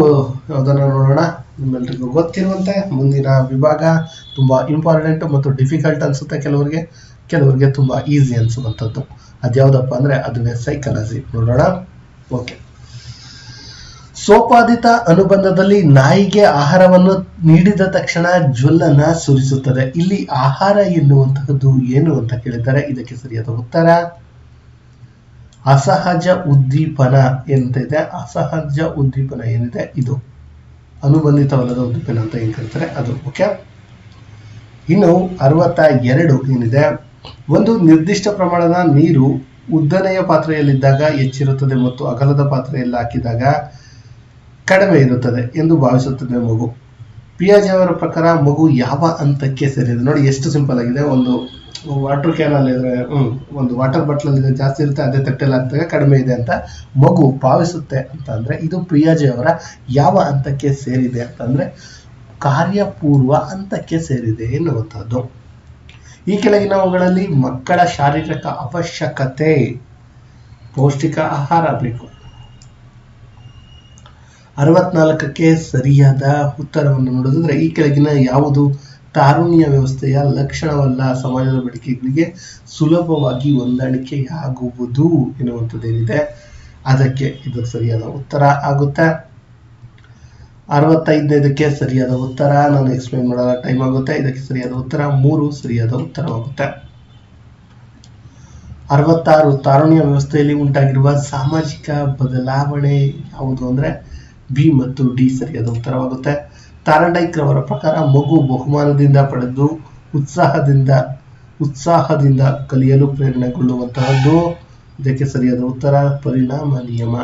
ಅದನ್ನು ನೋಡೋಣ. ನಿಮ್ಮೆಲ್ಲರಿಗೂ ಗೊತ್ತಿರುವಂತೆ ಮುಂದಿನ ವಿಭಾಗ ತುಂಬಾ ಇಂಪಾರ್ಟೆಂಟ್ ಮತ್ತು ಡಿಫಿಕಲ್ಟ್ ಅನ್ಸುತ್ತೆ ಕೆಲವರಿಗೆ ತುಂಬಾ ಈಸಿ ಅನ್ಸುವಂಥದ್ದು. ಅದ್ಯಾವುದಪ್ಪ ಅಂದ್ರೆ ಅದುವೇ ಸೈಕಾಲಜಿ. ನೋಡೋಣ. ಓಕೆ. ಸೋಪಾದಿತ ಅನುಬಂಧದಲ್ಲಿ ನಾಯಿಗೆ ಆಹಾರವನ್ನು ನೀಡಿದ ತಕ್ಷಣ ಜ್ವಲ್ಲನ್ನ ಸುರಿಸುತ್ತದೆ. ಇಲ್ಲಿ ಆಹಾರ ಎನ್ನುವಂತಹದ್ದು ಏನು ಅಂತ ಕೇಳಿದ್ದಾರೆ. ಇದಕ್ಕೆ ಸರಿಯಾದ ಉತ್ತರ ಅಸಹಜ ಉದ್ದೀಪನ ಎಂತಿದೆ. ಅಸಹಜ ಉದ್ದೀಪನ ಏನಿದೆ ಇದು ಅನುಬಂಧಿತವಲ್ಲದ ಉದ್ದೀಪನ ಅಂತ ಏನ್ ಕರೀತಾರೆ ಅದು. ಓಕೆ. ಇನ್ನು 62 ಏನಿದೆ, ಒಂದು ನಿರ್ದಿಷ್ಟ ಪ್ರಮಾಣದ ನೀರು ಉದ್ದನೆಯ ಪಾತ್ರೆಯಲ್ಲಿದ್ದಾಗ ಹೆಚ್ಚಿರುತ್ತದೆ ಮತ್ತು ಅಗಲದ ಪಾತ್ರೆಯಲ್ಲಿ ಹಾಕಿದಾಗ ಕಡಿಮೆ ಇರುತ್ತದೆ ಎಂದು ಭಾವಿಸುತ್ತದೆ ಮಗು. ಪಿಯಾಜೆ ಅವರ ಪ್ರಕಾರ ಮಗು ಯಾವ ಹಂತಕ್ಕೆ ಸೇರಿದೆ? ನೋಡಿ ಎಷ್ಟು ಸಿಂಪಲ್ ಆಗಿದೆ. ಒಂದು ವಾಟರ್ ಕ್ಯಾನ್ ಅಲ್ಲಿ ಇದ್ರೆ ಒಂದು ವಾಟರ್ ಬಾಟಲ್ ಅಲ್ಲಿ ಜಾಸ್ತಿ ಇರುತ್ತೆ, ಅದೇ ತಟ್ಟೆಯಲ್ಲಿ ಹಾಕಿದಾಗ ಕಡಿಮೆ ಇದೆ ಅಂತ ಮಗು ಭಾವಿಸುತ್ತೆ ಅಂತ ಅಂದ್ರೆ ಇದು ಪಿಯಾಜೆ ಅವರ ಯಾವ ಹಂತಕ್ಕೆ ಸೇರಿದೆ ಅಂತಂದ್ರೆ ಕಾರ್ಯಪೂರ್ವ ಹಂತಕ್ಕೆ ಸೇರಿದೆ ಎನ್ನುವಂಥದ್ದು. ಈ ಕೆಳಗಿನವುಗಳಲ್ಲಿ ಮಕ್ಕಳ ಶಾರೀರಿಕ ಅವಶ್ಯಕತೆ ಪೌಷ್ಟಿಕ ಆಹಾರ ಬೇಕು. 64ಕ್ಕೆ ಸರಿಯಾದ ಉತ್ತರವನ್ನು ನೋಡಿದ್ರೆ ಈ ಕೆಳಗಿನ ಯಾವುದು ತಾರುಣ್ಯ ವ್ಯವಸ್ಥೆಯ ಲಕ್ಷಣವಲ್ಲ, ಸಮಾಜದ ಬೇಡಿಕೆಗಳಿಗೆ ಸುಲಭವಾಗಿ ಹೊಂದಾಣಿಕೆಯಾಗುವುದು ಎನ್ನುವಂಥದ್ದೇನಿದೆ ಅದಕ್ಕೆ ಇದು ಸರಿಯಾದ ಉತ್ತರ ಆಗುತ್ತೆ. 65ನೇದಕ್ಕೆ ಸರಿಯಾದ ಉತ್ತರ ನಾನು ಎಕ್ಸ್ಪ್ಲೈನ್ ಮಾಡಲ್ಲ, ಟೈಮ್ ಆಗುತ್ತೆ. ಇದಕ್ಕೆ ಸರಿಯಾದ ಉತ್ತರ 3 ಸರಿಯಾದ ಉತ್ತರವಾಗುತ್ತೆ. 66 ತಾರುಣ್ಯ ವ್ಯವಸ್ಥೆಯಲ್ಲಿ ಉಂಟಾಗಿರುವ ಸಾಮಾಜಿಕ ಬದಲಾವಣೆ ಯಾವುದು ಅಂದ್ರೆ ಬಿ ಮತ್ತು ಡಿ ಸರಿಯಾದ ಉತ್ತರವಾಗುತ್ತೆ. ತಾರಂಡೈಕ್ ರವರ ಪ್ರಕಾರ ಮಗು ಬಹುಮಾನದಿಂದ ಪಡೆದು ಉತ್ಸಾಹದಿಂದ ಕಲಿಯಲು ಪ್ರೇರಣೆಗೊಳ್ಳುವಂತಹದ್ದು. ಇದಕ್ಕೆ ಸರಿಯಾದ ಉತ್ತರ ಪರಿಣಾಮ ನಿಯಮ.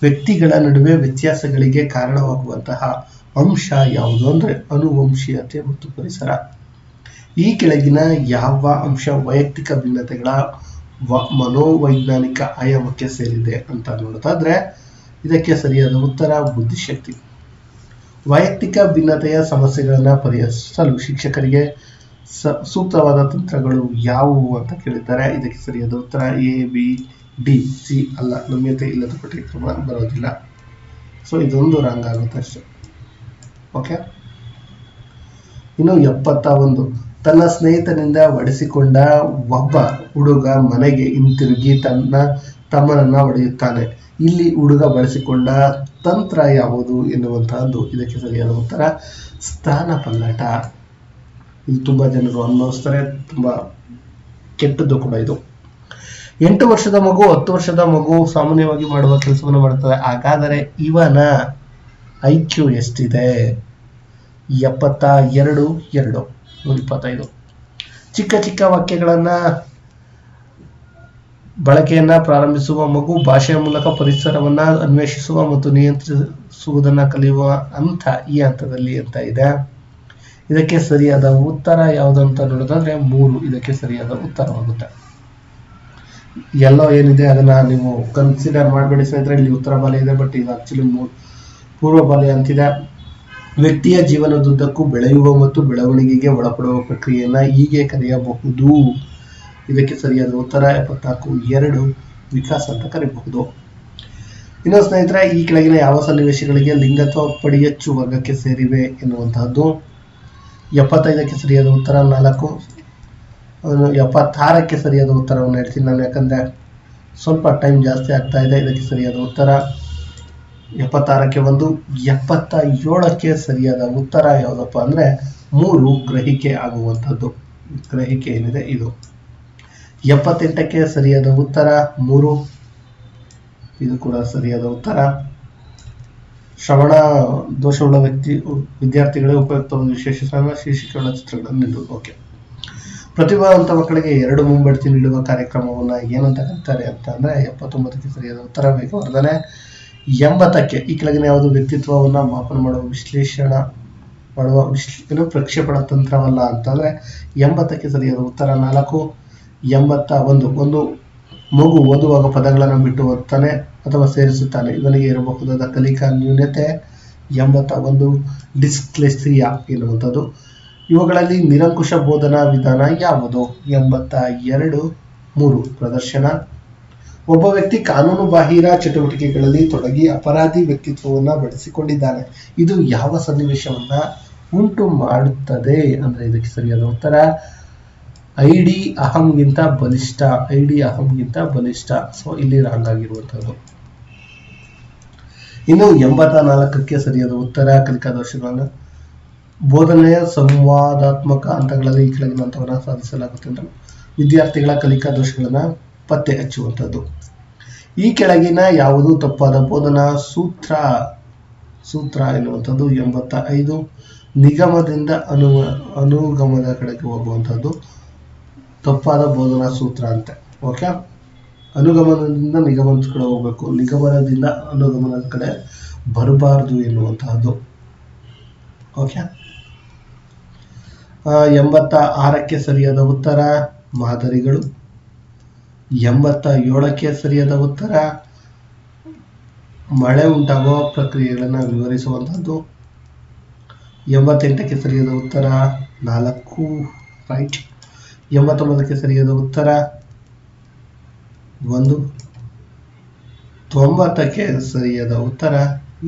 ವ್ಯಕ್ತಿಗಳ ನಡುವೆ ವ್ಯತ್ಯಾಸಗಳಿಗೆ ಕಾರಣವಾಗುವಂತಹ ಅಂಶ ಯಾವುದು ಅಂದ್ರೆ ಅನುವಂಶೀಯತೆ ಮತ್ತು ಪರಿಸರ. ಈ ಕೆಳಗಿನ ಯಾವ ಅಂಶ ವೈಯಕ್ತಿಕ ಭಿನ್ನತೆಗಳ ಮನೋವೈಜ್ಞಾನಿಕ ಆಯಾಮಕ್ಕೆ ಸೇರಿದೆ ಅಂತ ನೋಡೋದಾದ್ರೆ ಇದಕ್ಕೆ ಸರಿಯಾದ ಉತ್ತರ ಬುದ್ಧಿಶಕ್ತಿ. ವೈಯಕ್ತಿಕ ಭಿನ್ನತೆಯ ಸಮಸ್ಯೆಗಳನ್ನು ಪರಿಹರಿಸಲು ಶಿಕ್ಷಕರಿಗೆ ಸೂಕ್ತವಾದ ತಂತ್ರಗಳು ಯಾವುವು ಅಂತ ಕೇಳಿದ್ದಾರೆ. ಇದಕ್ಕೆ ಸರಿಯಾದ ಉತ್ತರ ABDC ಅಲ್ಲ, ನಮ್ಯತೆ ಇಲ್ಲದ ಪಠ್ಯಕ್ರಮ ಬರೋದಿಲ್ಲ. ಸೊ ಇದೊಂದು ರಾಂಗ್ ಆಗುತ್ತೆ ಅಷ್ಟೇ. ಓಕೆ. ಇನ್ನು 71, ತನ್ನ ಸ್ನೇಹಿತನಿಂದ ಒಡೆಸಿಕೊಂಡ ಒಬ್ಬ ಹುಡುಗ ಮನೆಗೆ ಹಿಂತಿರುಗಿ ತಮ್ಮನನ್ನ ಹೊಡೆಯುತ್ತಾನೆ. ಇಲ್ಲಿ ಹುಡುಗ ಬಳಸಿಕೊಂಡ ತಂತ್ರ ಯಾವುದು ಎನ್ನುವಂತಹದ್ದು. ಇದಕ್ಕೆ ಸರಿಯಾದ ಉತ್ತರ ಸ್ಥಾನ ಪಲ್ಲಟ. ಇದು ತುಂಬಾ ಜನರು ಅನುಭವಿಸ್ತಾರೆ, ತುಂಬಾ ಕೆಟ್ಟದ್ದು ಕೂಡ ಇದು. 8 ವರ್ಷದ ಮಗು 10 ವರ್ಷದ ಮಗು ಸಾಮಾನ್ಯವಾಗಿ ಮಾಡುವ ಕೆಲಸವನ್ನು ಮಾಡುತ್ತದೆ. ಹಾಗಾದರೆ ಇವನ IQ ಎಷ್ಟಿದೆ? 72, 125. ಚಿಕ್ಕ ಚಿಕ್ಕ ವಾಕ್ಯಗಳನ್ನ ಬಳಕೆಯನ್ನ ಪ್ರಾರಂಭಿಸುವ ಮಗು ಭಾಷೆಯ ಮೂಲಕ ಪರಿಸರವನ್ನ ಅನ್ವೇಷಿಸುವ ಮತ್ತು ನಿಯಂತ್ರಿಸುವುದನ್ನ ಕಲಿಯುವ ಹಂತ ಈ ಹಂತದಲ್ಲಿ ಅಂತ ಇದೆ. ಇದಕ್ಕೆ ಸರಿಯಾದ ಉತ್ತರ ಯಾವುದಂತ ನೋಡೋದಾದ್ರೆ 3 ಇದಕ್ಕೆ ಸರಿಯಾದ ಉತ್ತರವಾಗುತ್ತೆ. ಎಲ್ಲೋ ಏನಿದೆ ಅದನ್ನ ನೀವು ಕನ್ಸಿಡರ್ ಮಾಡಬೇಡಿ ಸ್ನೇಹಿತರೆ. ಇಲ್ಲಿ ಉತ್ತರ ಬಾಲ್ಯ ಇದೆ, ಬಟ್ ಇದು ಆಕ್ಚುಲಿ ಪೂರ್ವ ಬಾಲ್ಯ ಅಂತಿದೆ. ವ್ಯಕ್ತಿಯ ಜೀವನದುದ್ದಕ್ಕೂ ಬೆಳೆಯುವ ಮತ್ತು ಬೆಳವಣಿಗೆಗೆ ಒಳಪಡುವ ಪ್ರಕ್ರಿಯೆಯನ್ನ ಹೀಗೆ ಕರೆಯಬಹುದು. ಇದಕ್ಕೆ ಸರಿಯಾದ ಉತ್ತರ 74, 2 ವಿಕಾಸ ಅಂತ ಕರೆಯಬಹುದು. ಇನ್ನು ಸ್ನೇಹಿತರೆ, ಈ ಕೆಳಗಿನ ಯಾವ ಸನ್ನಿವೇಶಗಳಿಗೆ ಲಿಂಗತ್ವ ಪಡಿಯಚ್ಚು ವರ್ಗಕ್ಕೆ ಸೇರಿವೆ ಎನ್ನುವಂತಹದ್ದು. 75ಕ್ಕೆ ಸರಿಯಾದ ಉತ್ತರ 4. 76ಕ್ಕೆ ಸರಿಯಾದ ಉತ್ತರವನ್ನು ಹೇಳ್ತೀನಿ ನಾನು, ಯಾಕಂದ್ರೆ ಸ್ವಲ್ಪ ಟೈಮ್ ಜಾಸ್ತಿ ಆಗ್ತಾ ಇದೆ. ಇದಕ್ಕೆ ಸರಿಯಾದ ಉತ್ತರ 76ಕ್ಕೆ 1. 77ಕ್ಕೆ ಸರಿಯಾದ ಉತ್ತರ ಯಾವುದಪ್ಪ ಅಂದ್ರೆ 3 ಗ್ರಹಿಕೆ ಆಗುವಂಥದ್ದು. ಗ್ರಹಿಕೆ ಏನಿದೆ ಇದು. 78ಕ್ಕೆ ಸರಿಯಾದ ಉತ್ತರ 3. ಇದು ಕೂಡ ಸರಿಯಾದ ಉತ್ತರ. ಶ್ರವಣ ದೋಷವುಳ್ಳ ವಿದ್ಯಾರ್ಥಿಗಳಿಗೆ ಉಪಯುಕ್ತವಾದ ವಿಶೇಷ ಶೀರ್ಷಿಕೆಗಳ ಚಿತ್ರಗಳನ್ನು ನೀಡುವುದು. ಓಕೆ. ಪ್ರತಿಭಾವಂತ ಮಕ್ಕಳಿಗೆ 2 ಮುಂಬಡ್ತಿ ನೀಡುವ ಕಾರ್ಯಕ್ರಮವನ್ನ ಏನಂತ ಕರೀತಾರೆ ಅಂತ ಅಂದ್ರೆ 79ಕ್ಕೆ ಸರಿಯಾದ ಉತ್ತರ ವೇಗವರ್ಧನೆ. 80ಕ್ಕೆ ಈ ಕೆಳಗಿನ ಯಾವುದು ವ್ಯಕ್ತಿತ್ವವನ್ನ ಮಾಪನ ಮಾಡುವ ಪ್ರಕ್ಷೇಪಣ ತಂತ್ರವಲ್ಲ ಅಂತಂದ್ರೆ 80ಕ್ಕೆ ಸರಿಯಾದ ಉತ್ತರ 4. 81 ಒಂದು ಮಗು ಓದುವಾಗ ಪದಗಳನ್ನು ಬಿಟ್ಟು ಓದ್ತಾನೆ ಅಥವಾ ಸೇರಿಸುತ್ತಾನೆ. ಇವನಿಗೆ ಇರಬಹುದಾದ ಕಲಿಕಾ ನ್ಯೂನತೆ. 81 ಡಿಸ್ಲೆಕ್ಸಿಯಾ ಎನ್ನುವಂಥದ್ದು. ಇವುಗಳಲ್ಲಿ ನಿರಂಕುಶ ಬೋಧನಾ ವಿಧಾನ ಯಾವುದು? 82, 3 ಪ್ರದರ್ಶನ. ಒಬ್ಬ ವ್ಯಕ್ತಿ ಕಾನೂನು ಬಾಹಿರ ಚಟುವಟಿಕೆಗಳಲ್ಲಿ ತೊಡಗಿ ಅಪರಾಧಿ ವ್ಯಕ್ತಿತ್ವವನ್ನ ಬೆಳೆಸಿಕೊಂಡಿದ್ದಾನೆ. ಇದು ಯಾವ ಸನ್ನಿವೇಶವನ್ನ ಉಂಟು ಮಾಡುತ್ತದೆ ಅಂದ್ರೆ ಇದಕ್ಕೆ ಸರಿಯಾದ ಉತ್ತರ ಐಡಿ ಅಹಂಗಿಂತ ಬಲಿಷ್ಠ. ಐಡಿ ಅಹಂಗಿಂತ ಬಲಿಷ್ಠ. ಸೊ ಇಲ್ಲಿ ರಾಂಗ್ ಆಗಿರುವಂತದ್ದು. ಇನ್ನು 84ಕ್ಕೆ ಸರಿಯಾದ ಉತ್ತರ ಕಲಿಕಾ ದೋಷಗಳನ್ನು ಬೋಧನೆಯ ಸಂವಾದಾತ್ಮಕ ಹಂತಗಳಲ್ಲಿ ಈ ಕೆಳಗಿನ ಹಂತವನ್ನು ಸಾಧಿಸಲಾಗುತ್ತದೆ. ವಿದ್ಯಾರ್ಥಿಗಳ ಕಲಿಕಾ ದೋಷಗಳನ್ನ ಪತ್ತೆ ಹಚ್ಚುವಂಥದ್ದು. ಈ ಕೆಳಗಿನ ಯಾವುದು ತಪ್ಪಾದ ಬೋಧನಾ ಸೂತ್ರ ಎನ್ನುವಂಥದ್ದು. 85 ನಿಗಮದಿಂದ ಅನುಗಮದ ಕಡೆಗೆ ಹೋಗುವಂಥದ್ದು ತಪ್ಪಾದ ಬೋಧನಾ ಸೂತ್ರ ಅಂತೆ. ಓಕೆ. ಅನುಗಮನದಿಂದ ನಿಗಮನದ ಕಡೆ ಹೋಗ್ಬೇಕು, ನಿಗಮನದಿಂದ ಅನುಗಮನದ ಕಡೆ ಬರಬಾರದು ಎನ್ನುವಂತಹದ್ದು. ಓಕೆ. 86ಕ್ಕೆ ಸರಿಯಾದ ಉತ್ತರ ಮಾದರಿಗಳು. 87ಕ್ಕೆ ಸರಿಯಾದ ಉತ್ತರ ಮಳೆ ಉಂಟಾಗುವ ಪ್ರಕ್ರಿಯೆಗಳನ್ನು ವಿವರಿಸುವಂತಹದ್ದು. 88ಕ್ಕೆ ಸರಿಯಾದ ಉತ್ತರ 4 ರೈಟ್. 89ಕ್ಕೆ ಸರಿಯಾದ ಉತ್ತರ 1. 90ಕ್ಕೆ ಸರಿಯಾದ ಉತ್ತರ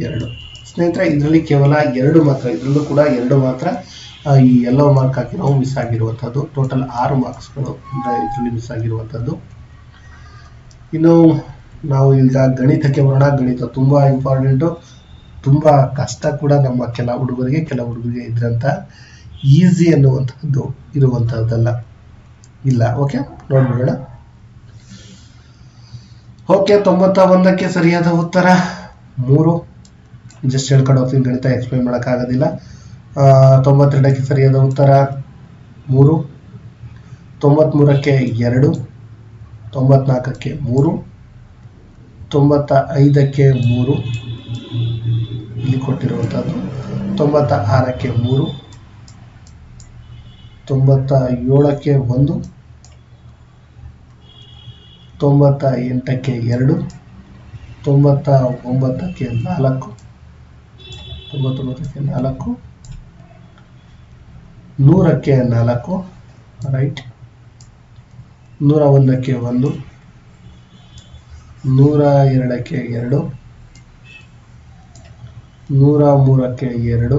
2. ಸ್ನೇಹಿತರೆ, ಇದರಲ್ಲಿ ಕೇವಲ 2 ಮಾತ್ರ, ಇದರಲ್ಲೂ ಕೂಡ 2 ಮಾತ್ರ ಈ ಎಲ್ಲೋ ಮಾರ್ಕ್ ಹಾಕಿ ನಾವು ಮಿಸ್ ಆಗಿರುವಂತಹದ್ದು. ಟೋಟಲ್ 6 ಮಾರ್ಕ್ಸ್ಗಳು ಇದರಲ್ಲಿ ಮಿಸ್ ಆಗಿರುವಂತಹದ್ದು. ಇನ್ನು ನಾವು ಈಗ ಗಣಿತಕ್ಕೆ ಬರೋಣ. ಗಣಿತ ತುಂಬಾ ಇಂಪಾರ್ಟೆಂಟು, ತುಂಬಾ ಕಷ್ಟ ಕೂಡ. ನಮ್ಮ ಕೆಲ ಹುಡುಗರಿಗೆ ಇದ್ರಂತ ಈಸಿ ಅನ್ನುವಂಥದ್ದು ಇರುವಂತಹದ್ದಲ್ಲ ಇಲ್ಲ. ಓಕೆ, ನೋಡ್ಬಿಡೋಣ. ಓಕೆ, 91ಕ್ಕೆ ಸರಿಯಾದ ಉತ್ತರ 3. ಜಸ್ಟ್ ಹೇಳ್ಕೊಂಡು ಹೋಗ್ತೀನಿ, ಗಣಿತ ಎಕ್ಸ್ಪ್ಲೈನ್ ಮಾಡೋಕ್ಕಾಗೋದಿಲ್ಲ. 92ಕ್ಕೆ ಸರಿಯಾದ ಉತ್ತರ 3. 93ಕ್ಕೆ 2. 94ಕ್ಕೆ 3. 95ಕ್ಕೆ 3 ಇಲ್ಲಿ ಕೊಟ್ಟಿರುವಂಥದ್ದು. 96ಕ್ಕೆ 3. 97ಕ್ಕೆ 1. 98ಕ್ಕೆ 2. 99ಕ್ಕೆ 4. 99ಕ್ಕೆ 4. 100ಕ್ಕೆ 4 ರೈಟ್, 101ಕ್ಕೆ 1, 102ಕ್ಕೆ 2, 103ಕ್ಕೆ 2,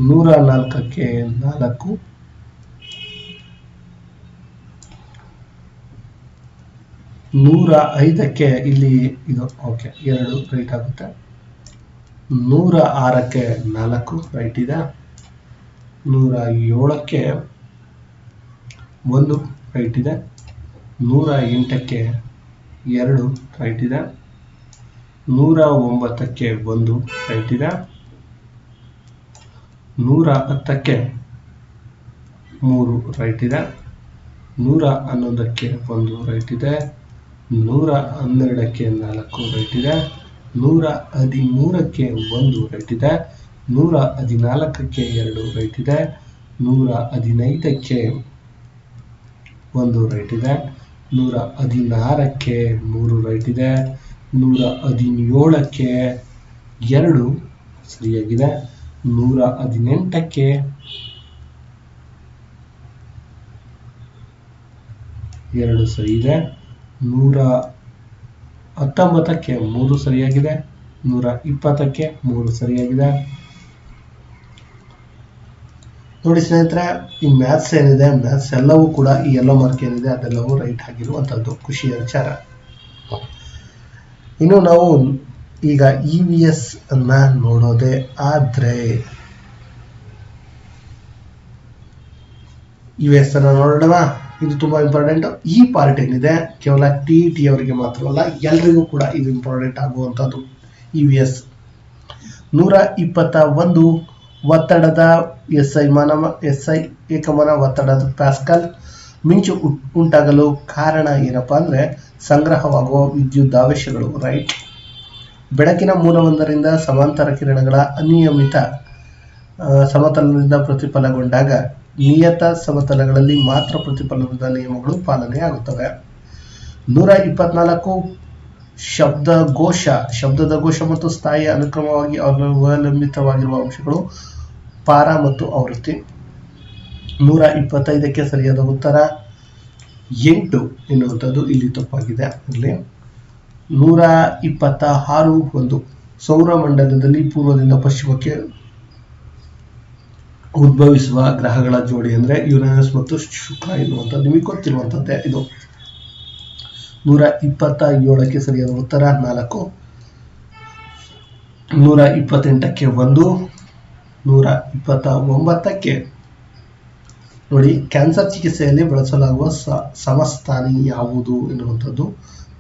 104ಕ್ಕೆ 4, 105ಕ್ಕೆ ಇಲ್ಲಿ ಇದು ಓಕೆ 2 ರೈಟ್ ಆಗುತ್ತೆ, 106ಕ್ಕೆ 4 ರೈಟ್ ಇದೆ, 107ಕ್ಕೆ 1 ರೈಟ್ ಇದೆ, 108ಕ್ಕೆ 2 ರೈಟ್ ಇದೆ, 109ಕ್ಕೆ 1 ರೈಟ್ ಇದೆ, 110ಕ್ಕೆ 3 ರೈಟ್ ಇದೆ, 111ಕ್ಕೆ 1 ರೈಟ್ ಇದೆ, 112ಕ್ಕೆ 4 ರೈಟ್ ಇದೆ, 113ಕ್ಕೆ 1 ರೈಟ್ ಇದೆ, 114ಕ್ಕೆ 2 ರೈಟ್ ಇದೆ, 115ಕ್ಕೆ 1 ರೈಟ್ ಇದೆ, 116ಕ್ಕೆ 3 ರೈಟ್ ಇದೆ, 117ಕ್ಕೆ 2 ಸರಿಯಾಗಿದೆ, 118ಕ್ಕೆ 2 ಸರಿ ಇದೆ, 119ಕ್ಕೆ 3 ಸರಿಯಾಗಿದೆ, 120ಕ್ಕೆ 3 ಸರಿಯಾಗಿದೆ. ನೋಡಿ ಸ್ನೇಹಿತರೆ, ಈ ಮ್ಯಾಥ್ಸ್ ಏನಿದೆ, ಮ್ಯಾಥ್ಸ್ ಎಲ್ಲವೂ ಕೂಡ ಈ ಎಲ್ಲೋ ಮಾರ್ಕ್ ಏನಿದೆ ಅದೆಲ್ಲವೂ ರೈಟ್ ಆಗಿರುವಂತದ್ದು, ಖುಷಿಯ ವಿಚಾರ. ಇನ್ನು ನಾವು ಈಗ EVS ಅನ್ನ ನೋಡೋದೇ ಆದ್ರೆ EVS ಅನ್ನ ನೋಡೋಣ. ಇದು ತುಂಬಾ ಇಂಪಾರ್ಟೆಂಟ್. ಈ ಪಾರ್ಟ್ ಏನಿದೆ ಕೇವಲ TET ಅವರಿಗೆ ಮಾತ್ರವಲ್ಲ, ಎಲ್ರಿಗೂ ಕೂಡ ಇದು ಇಂಪಾರ್ಟೆಂಟ್ ಆಗುವಂತದ್ದು. EVS 121 ಒತ್ತಡದ SI ಏಕಮಾನ ಒತ್ತಡದ ಪ್ಯಾಸ್ಕಲ್ ಮಿಂಚು ಉಂಟಾಗಲು ಕಾರಣ ಏನಪ್ಪಾ ಅಂದ್ರೆ ಸಂಗ್ರಹವಾಗುವ ವಿದ್ಯುದಾವೇಶಗಳು. ರೈಟ್. ಬೆಳಕಿನ ಮೂಲವೊಂದರಿಂದ ಸಮಾಂತರ ಕಿರಣಗಳ ಅನಿಯಮಿತ ಸಮತಲದಿಂದ ಪ್ರತಿಫಲಗೊಂಡಾಗ ನಿಯತ ಸಮತಲಗಳಲ್ಲಿ ಮಾತ್ರ ಪ್ರತಿಫಲನದ ನಿಯಮಗಳು ಪಾಲನೆಯಾಗುತ್ತವೆ. 124 ಶಬ್ದದ ಘೋಷ ಮತ್ತು ಸ್ಥಾಯಿ ಅನುಕ್ರಮವಾಗಿ ಅವಲಂಬಿತವಾಗಿರುವ ಅಂಶಗಳು ಪಾರ ಮತ್ತು ಆವೃತ್ತಿ. 125ಕ್ಕೆ ಸರಿಯಾದ ಉತ್ತರ 8 ಎನ್ನುವಂಥದ್ದು ಇಲ್ಲಿ ತಪ್ಪಾಗಿದೆ. ಇಲ್ಲಿ 126 1 ಸೌರಮಂಡಲದಲ್ಲಿ ಪೂರ್ವದಿಂದ ಪಶ್ಚಿಮಕ್ಕೆ ಉದ್ಭವಿಸುವ ಗ್ರಹಗಳ ಜೋಡಿ ಅಂದ್ರೆ ಯುರೇನಸ್ ಮತ್ತು ಶುಕ್ರ ಎನ್ನುವಂಥದ್ದು ನಿಮಗೆ ಗೊತ್ತಿರುವಂತದ್ದೇ ಇದು. 127ಕ್ಕೆ ಸರಿಯಾದ ಉತ್ತರ 4. 128ಕ್ಕೆ 1, 129ಕ್ಕೆ ನೋಡಿ ಕ್ಯಾನ್ಸರ್ ಚಿಕಿತ್ಸೆಯಲ್ಲಿ ಬಳಸಲಾಗುವ ಸಮಸ್ಥಾನಿ ಯಾವುದು ಎನ್ನುವಂಥದ್ದು.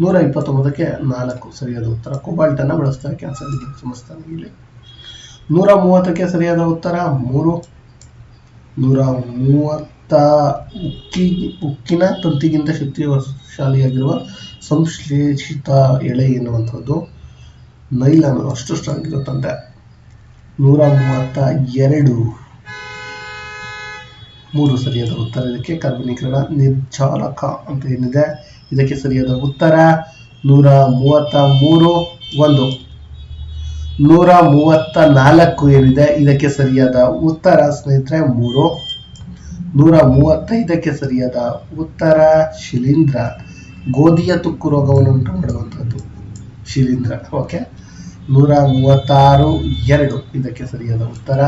129ಕ್ಕೆ 4 ಸರಿಯಾದ ಉತ್ತರ. ಕೋಬಾಲ್ಟ್ ಅನ್ನ ಬಳಸ್ತಾರೆ ಕ್ಯಾನ್ಸರ್ ಸಮಸ್ಥಾನಿಯಲ್ಲಿ. 130ಕ್ಕೆ ಸರಿಯಾದ ಉತ್ತರ 3. 130 ಉಕ್ಕಿನ ತಂತಿಗಿಂತ ಶಕ್ತಿಶಾಲಿಯಾಗಿರುವ ಸಂಶ್ಲೇಷಿತ ಎಳೆ ಎನ್ನುವಂಥದ್ದು ನೈಲಾನ್, ಅಷ್ಟು ಸ್ಟ್ರಾಂಗ್ ಇರುತ್ತಂತೆ. 132 3 ಸರಿಯಾದ ಉತ್ತರ. ಇದಕ್ಕೆ ಕಾರ್ಬನೀಕರಣ ನಿರ್ಜಾಲಕ ಅಂತ ಏನಿದೆ ಇದಕ್ಕೆ ಸರಿಯಾದ ಉತ್ತರ 133 1. 134 ಏನಿದೆ ಇದಕ್ಕೆ ಸರಿಯಾದ ಉತ್ತರ ಸ್ನೇಹಿತರೆ 3. 135ಕ್ಕೆ ಸರಿಯಾದ ಉತ್ತರ ಶಿಲೀಂಧ್ರ, ಗೋಧಿಯ ತುಕ್ಕು ರೋಗವನ್ನು ಉಂಟು ಮಾಡುವಂಥದ್ದು ಶಿಲೀಂಧ್ರ. ಓಕೆ. 136 2 ಇದಕ್ಕೆ ಸರಿಯಾದ ಉತ್ತರ.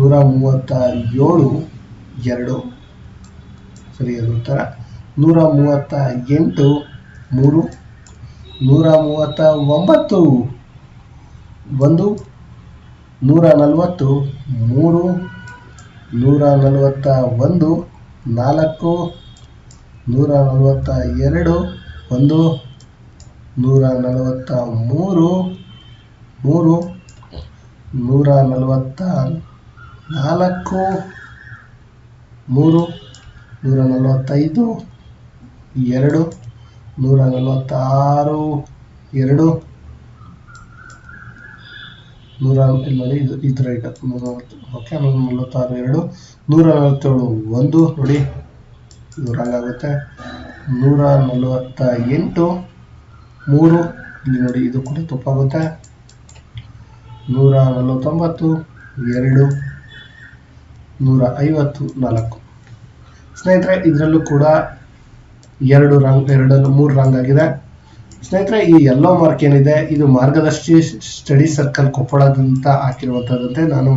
137 2 ಸರಿಯಾದ ಉತ್ತರ. 138 3. 139 1. 140 3. 141 4. 142 1. 143 3. 144 3. 145 2. 146 2. ನೋಡಿ ಇದು ರೈಟ್. 140 ಓಕೆ. 146 2. 147 1 ನೋಡಿ ಇದು ರಾಂಗ್ ಆಗುತ್ತೆ. 148 3 ಇಲ್ಲಿ ನೋಡಿ ಇದು ಕೂಡ ತಪ್ಪಾಗುತ್ತೆ. 149 254 ಸ್ನೇಹಿತರೆ. ಇದರಲ್ಲೂ ಕೂಡ 3 ರಾಂಗ್ ಆಗಿದೆ ಸ್ನೇಹಿತರೆ. ಈ ಯೆಲ್ಲೋ ಮಾರ್ಕ್ ಏನಿದೆ ಇದು ಮಾರ್ಗದರ್ಶಿ ಸ್ಟಡಿ ಸರ್ಕಲ್ ಕೊಪ್ಪಳದಿಂದ ಹಾಕಿರುವಂತಹದ್ದಂತೆ. ನಾನು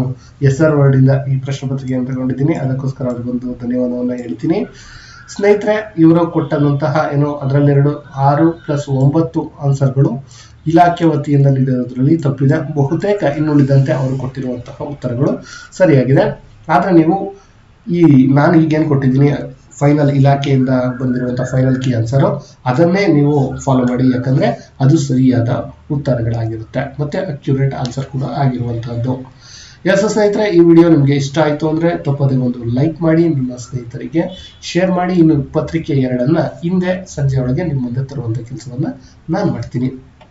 SR ವರ್ಡ್ ಇಂದ ಈ ಪ್ರಶ್ನೆ ಪತ್ರಿಕೆಯನ್ನು ತಗೊಂಡಿದ್ದೀನಿ, ಅದಕ್ಕೋಸ್ಕರ ಅವ್ರಿಗೊಂದು ಧನ್ಯವಾದವನ್ನು ಹೇಳ್ತೀನಿ ಸ್ನೇಹಿತರೆ. ಇವರು ಕೊಟ್ಟಂತಹ ಅದರಲ್ಲಿ 6 + 9 ಆನ್ಸರ್ಗಳು ಇಲಾಖೆ ವತಿಯಿಂದ ನೀಡಿರೋದ್ರಲ್ಲಿ ತಪ್ಪಿದೆ. ಬಹುತೇಕ ಇನ್ನುಳಿದಂತೆ ಅವರು ಕೊಟ್ಟಿರುವಂತಹ ಉತ್ತರಗಳು ಸರಿಯಾಗಿದೆ. ಆದ್ರೆ ನೀವು ನಾನು ಈಗೇನು ಕೊಟ್ಟಿದ್ದೀನಿ ಫೈನಲ್ ಇಲಾಖೆಯಿಂದ ಬಂದಿರುವಂತಹ ಫೈನಲ್ ಕೀ ಆನ್ಸರ್, ಅದನ್ನೇ ನೀವು ಫಾಲೋ ಮಾಡಿ, ಯಾಕಂದ್ರೆ ಅದು ಸರಿಯಾದ ಉತ್ತರಗಳಾಗಿರುತ್ತೆ ಮತ್ತೆ ಅಕ್ಯುರೇಟ್ ಆನ್ಸರ್ ಕೂಡ ಆಗಿರುವಂತಹದ್ದು. ಸ್ನೇಹಿತರೆ, ಈ ವಿಡಿಯೋ ನಿಮಗೆ ಇಷ್ಟ ಆಯ್ತು ಅಂದ್ರೆ ತಪ್ಪದೇ ಒಂದು ಲೈಕ್ ಮಾಡಿ, ನಿಮ್ಮ ಸ್ನೇಹಿತರಿಗೆ ಶೇರ್ ಮಾಡಿ. ಇನ್ನು ಪತ್ರಿಕೆ 2 ಹಿಂದೆ ಸಂಜೆ ಒಳಗೆ ನಿಮ್ಮ ಮುಂದೆ ತರುವಂತ ಕೆಲಸವನ್ನ ನಾನು ಮಾಡ್ತೀನಿ.